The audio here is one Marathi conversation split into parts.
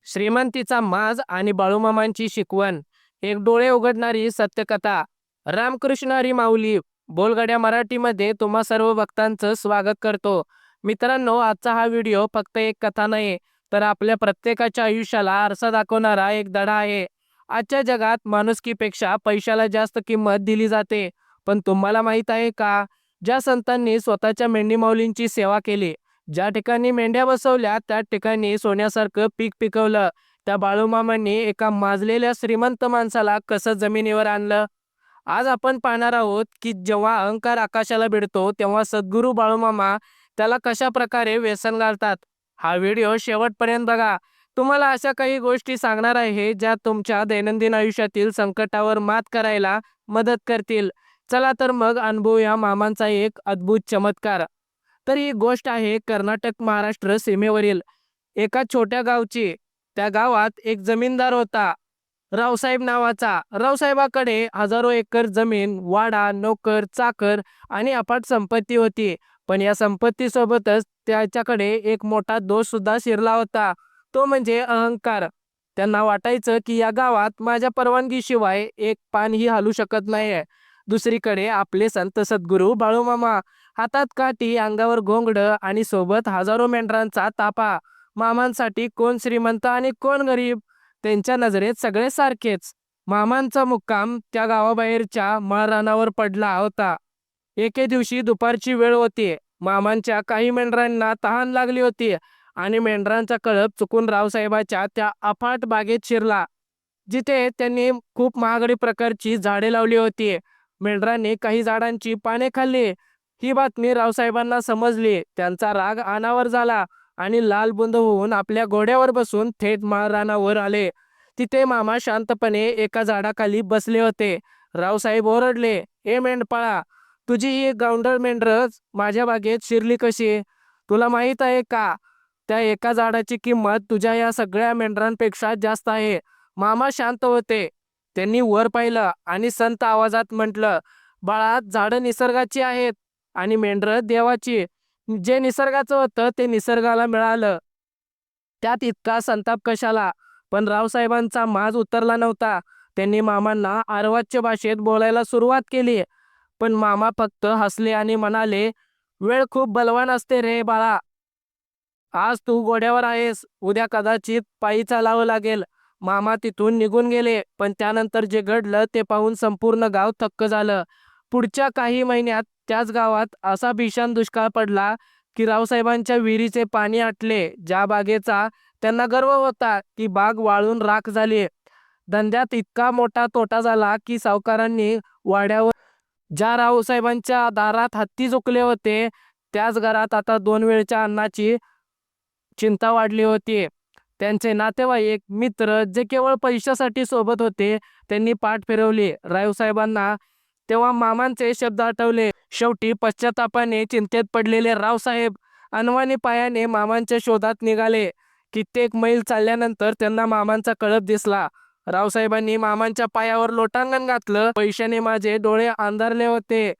श्रीमंतीचा माज आणि बाळूमामांची शिकवण, एक डोळे उघडणारी सत्यकथा. रामकृष्ण हरी माऊली बोलगड्या मराठीमध्ये तुम्हा सर्व भक्तांचं स्वागत करतो. मित्रांनो, आजचा हा व्हिडिओ फक्त एक कथा नाही, तर आपल्या प्रत्येकाच्या आयुष्याला आरसा दाखवणारा एक धडा आहे. आजच्या जगात माणुसकीपेक्षा पैशाला जास्त किंमत दिली जाते. पण तुम्हाला माहीत आहे का, ज्या संतांनी स्वतःच्या मेंढी माऊलींची सेवा केली, ज्या ठिकाणी मेंढ्या बसवल्या त्या ठिकाणी सोन्यासारखं पीक पिकवलं, त्या बाळूमामांनी एका माजलेल्या श्रीमंत माणसाला कसं जमिनीवर आणलं? आज आपण पाहणार आहोत की जेव्हा अहंकार आकाशाला भिडतो तेव्हा सद्गुरू बाळूमामा त्याला कशा प्रकारे व्यसन घालतात. हा व्हिडिओ शेवटपर्यंत बघा. तुम्हाला अशा काही गोष्टी सांगणार आहे ज्या तुमच्या दैनंदिन आयुष्यातील संकटावर मात करायला मदत करतील. चला तर मग अनुभवूया मामांचा एक अद्भुत चमत्कार. तर ही गोष्ट आहे कर्नाटक महाराष्ट्र सीमेवरील एका छोट्या गावची. त्या गावात एक जमीनदार होता, रावसाहेब नावाचा. रावसाहेबाकडे हजारो एकर जमीन, वाडा, नोकर, चाकर आणि अफाट संपत्ती होती. पण या संपत्तीसोबतच त्याच्याकडे एक मोठा दोष सुद्धा शिरला होता, तो म्हणजे अहंकार. त्यांना वाटायचं की या गावात माझ्या परवानगीशिवाय एक पानही हलू शकत नाहीये. दुसरीकडे आपले संत सद्गुरू बाळूमामा, हातात काठी, अंगावर घोंगडं आणि सोबत हजारो मेंढरांचा ताफा. मामांसाठी कोण श्रीमंत आणि कोण गरीब, त्यांच्या नजरेत सगळे सारखेच. मामांचा मुक्काम त्या गावाबाहेरच्या माळरानावर पडला होता. एके दिवशी दुपारची वेळ होती. मामांच्या काही मेंढरांना तहान लागली होती आणि मेंढरांचा कळप चुकून रावसाहेबाच्या त्या अफाट बागेत शिरला, जिथे त्यांनी खूप महागडी प्रकारची झाडे लावली होती. मेंढरांनी काही झाडांची पाने खाल्ली. ही बातमी रावसाहेबांना समजली. त्यांचा राग अनावर झाला आणि लालबुंद होऊन आपल्या घोड्यावर बसून थेट माळरानावर आले. तिथे मामा शांतपणे एका झाडाखाली बसले होते. रावसाहेब ओरडले, "ए मेंढपाळा, तुझी ही गावंढळ मेंढरच माझ्या बागेत शिरली कशी? तुला माहीत आहे का, त्या एका झाडाची किंमत तुझ्या या सगळ्या मेंढरांपेक्षा जास्त आहे." मामा शांत होते. त्यांनी वर पाहिलं आणि संत आवाजात म्हटलं, "बाळा, झाडं निसर्गाची आहेत आणि मेंढरं देवाची. जे निसर्गाचं होतं ते निसर्गाला मिळालं. त्यात इतका संताप कशाला?" पण रावसाहेबांचा माज उतरला नव्हता. त्यांनी मामांना अर्वाच्य भाषेत बोलायला सुरुवात केली. पण मामा फक्त हसले आणि म्हणाले, "वेळ खूप बलवान असते रे बाळा. आज तू घोड्यावर आहेस, उद्या कदाचित पायी चालावं लागेल." मामा तिथून निघून गेले. पण त्यानंतर जे घडलं ते पाहून संपूर्ण गाव थक्क झालं. पुढच्या काही महिन्यात त्याच गावात असा भीषण दुष्काळ पडला की रावसाहेबांच्या विहिरीचे पाणी आटले. ज्या बागेचा त्यांना गर्व होता ती बाग वाळून राख झाली. धंद्यात इतका मोठा तोटा झाला की सावकारांनी वाड्यावर, ज्या रावसाहेबांच्या दारात हत्ती झुकले होते, त्याच घरात आता 2 वेळच्या अन्नाची चिंता वाढली होती. त्यांचे नातेवाईक, मित्र जे केवळ पैशासाठी सोबत होते, त्यांनी पाठ फिरवली. रावसाहेबांना तेव्हा मामांचे शब्द आठवले. शेवटी पश्चातापाने चिंतेत पडलेले रावसाहेब अनवाणी पायाने मामांच्या शोधात निघाले. कित्येक मैल चालल्यानंतर त्यांना मामांचा कळप दिसला. रावसाहेबांनी मामांच्या पायावर लोटांगण घातलं. पैशाने माझे डोळे अंधारले होते.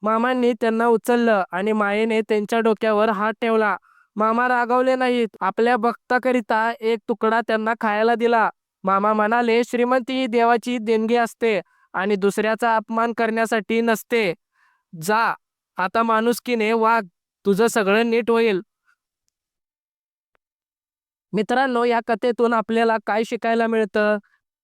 मामांनी त्यांना उचललं आणि मायेने त्यांच्या डोक्यावर हात ठेवला. मामा रागावले नाहीत. आपल्या भक्ताकरिता एक तुकडा त्यांना खायला दिला. मामा म्हणाले, "श्रीमंती ही देवाची देणगी असते आणि दुसऱ्याचा अपमान करण्यासाठी नसते. जा, आता माणुसकीने वाग, तुझं सगळं नीट होईल." मित्रांनो, या कथेतून आपल्याला काय शिकायला मिळतं?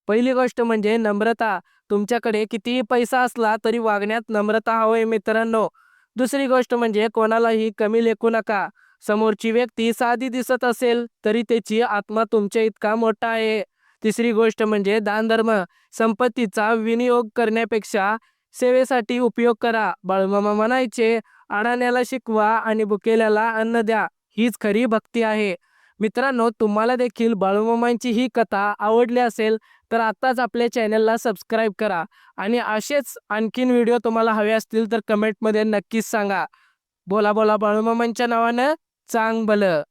पहिली गोष्ट म्हणजे नम्रता. तुमच्याकडे कितीही पैसा असला तरी वागण्यात नम्रता हवी मित्रांनो. दुसरी गोष्ट म्हणजे कोणालाही कमी लेखू नका. समोरची व्यक्ती साधी दिसत असेल तरी त्याची आत्मा तुमच्या इतका मोठा आहे. तिसरी गोष्ट म्हणजे दानधर्म. संपत्तीचा विनियोग करण्यापेक्षा सेवेसाठी उपयोग करा. बाळूमामा म्हणायचे, "अडाण्याला शिकवा आणि भुकेल्याला अन्न द्या. हीच खरी भक्ती आहे." मित्रांनो, तुम्हाला देखील बाळूमामांची ही कथा आवडली असेल तर आत्ताच आपल्या चॅनलला सबस्क्राईब करा आणि असेच आणखीन व्हिडिओ तुम्हाला हवे असतील तर कमेंटमध्ये नक्कीच सांगा. बोला बोला बाळूमामांच्या नावानं चांग भलं.